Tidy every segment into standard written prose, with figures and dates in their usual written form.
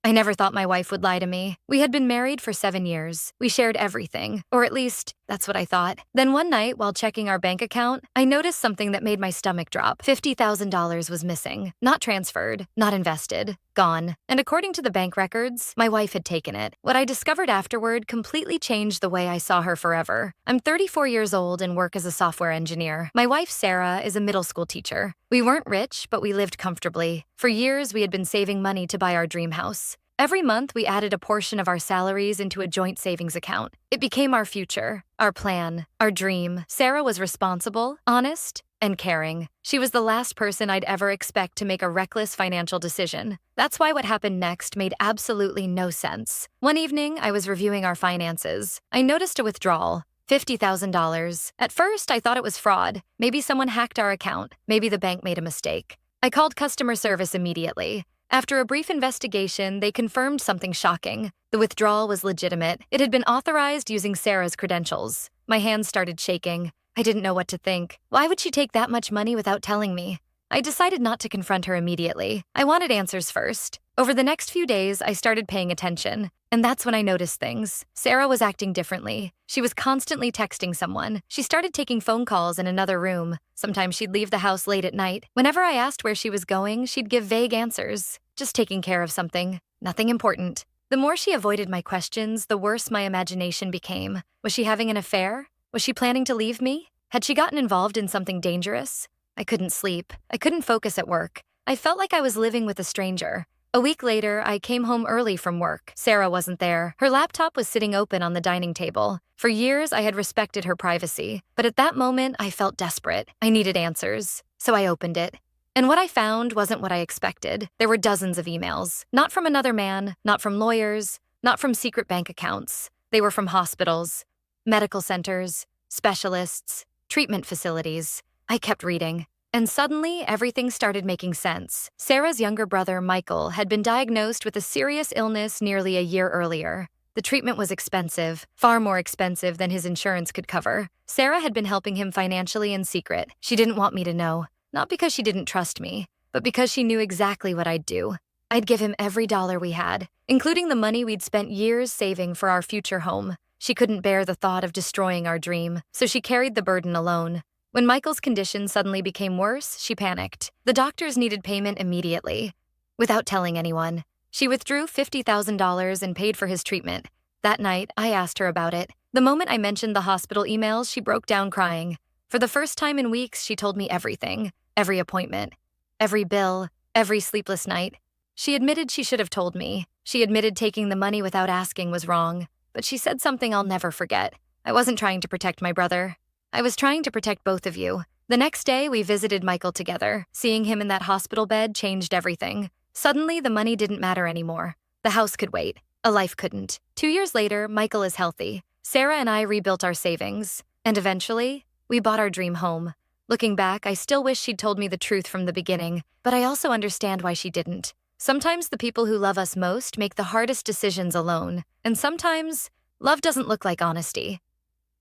I never thought my wife would lie to me. We had been married for 7 years. We shared everything, or at least, that's what I thought. Then one night, while checking our bank account, I noticed something that made my stomach drop. $50,000 was missing. Not transferred, not invested, gone. And according to the bank records, my wife had taken it. What I discovered afterward completely changed the way I saw her forever. I'm 34 years old and work as a software engineer. My wife, Sarah, is a middle school teacher. We weren't rich, but we lived comfortably. For years, we had been saving money to buy our dream house. Every month, we added a portion of our salaries into a joint savings account. It became our future, our plan, our dream. Sarah was responsible, honest, and caring. She was the last person I'd ever expect to make a reckless financial decision. That's why what happened next made absolutely no sense. One evening, I was reviewing our finances. I noticed a withdrawal. $50,000. At first, I thought it was fraud. Maybe someone hacked our account. Maybe the bank made a mistake. I called customer service immediately. After a brief investigation, they confirmed something shocking. The withdrawal was legitimate. It had been authorized using Sarah's credentials. My hands started shaking. I didn't know what to think. Why would she take that much money without telling me? I decided not to confront her immediately. I wanted answers first. Over the next few days, I started paying attention. And that's when I noticed things. Sarah was acting differently. She was constantly texting someone. She started taking phone calls in another room. Sometimes she'd leave the house late at night. Whenever I asked where she was going, she'd give vague answers. Just taking care of something. Nothing important. The more she avoided my questions, the worse my imagination became. Was she having an affair? Was she planning to leave me? Had she gotten involved in something dangerous? I couldn't sleep. I couldn't focus at work. I felt like I was living with a stranger. A week later, I came home early from work. Sarah wasn't there. Her laptop was sitting open on the dining table. For years, I had respected her privacy. But at that moment, I felt desperate. I needed answers. So I opened it. And what I found wasn't what I expected. There were dozens of emails. Not from another man, not from lawyers, not from secret bank accounts. They were from hospitals, medical centers, specialists, treatment facilities. I kept reading. And suddenly, everything started making sense. Sarah's younger brother, Michael, had been diagnosed with a serious illness nearly a year earlier. The treatment was expensive, far more expensive than his insurance could cover. Sarah had been helping him financially in secret. She didn't want me to know. Not because she didn't trust me, but because she knew exactly what I'd do. I'd give him every dollar we had, including the money we'd spent years saving for our future home. She couldn't bear the thought of destroying our dream, so she carried the burden alone. When Michael's condition suddenly became worse, she panicked. The doctors needed payment immediately. Without telling anyone, she withdrew $50,000 and paid for his treatment. That night, I asked her about it. The moment I mentioned the hospital emails, she broke down crying. For the first time in weeks, she told me everything. Every appointment, every bill, every sleepless night. She admitted she should have told me. She admitted taking the money without asking was wrong. But she said something I'll never forget. I wasn't trying to protect my brother. I was trying to protect both of you. The next day, we visited Michael together. Seeing him in that hospital bed changed everything. Suddenly, the money didn't matter anymore. The house could wait. A life couldn't. 2 years later, Michael is healthy. Sarah and I rebuilt our savings. And eventually, we bought our dream home. Looking back, I still wish she'd told me the truth from the beginning, but I also understand why she didn't. Sometimes the people who love us most make the hardest decisions alone. And sometimes, love doesn't look like honesty.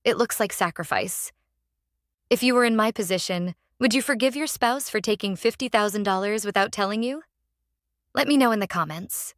It looks like sacrifice. If you were in my position, would you forgive your spouse for taking $50,000 without telling you? Let me know in the comments.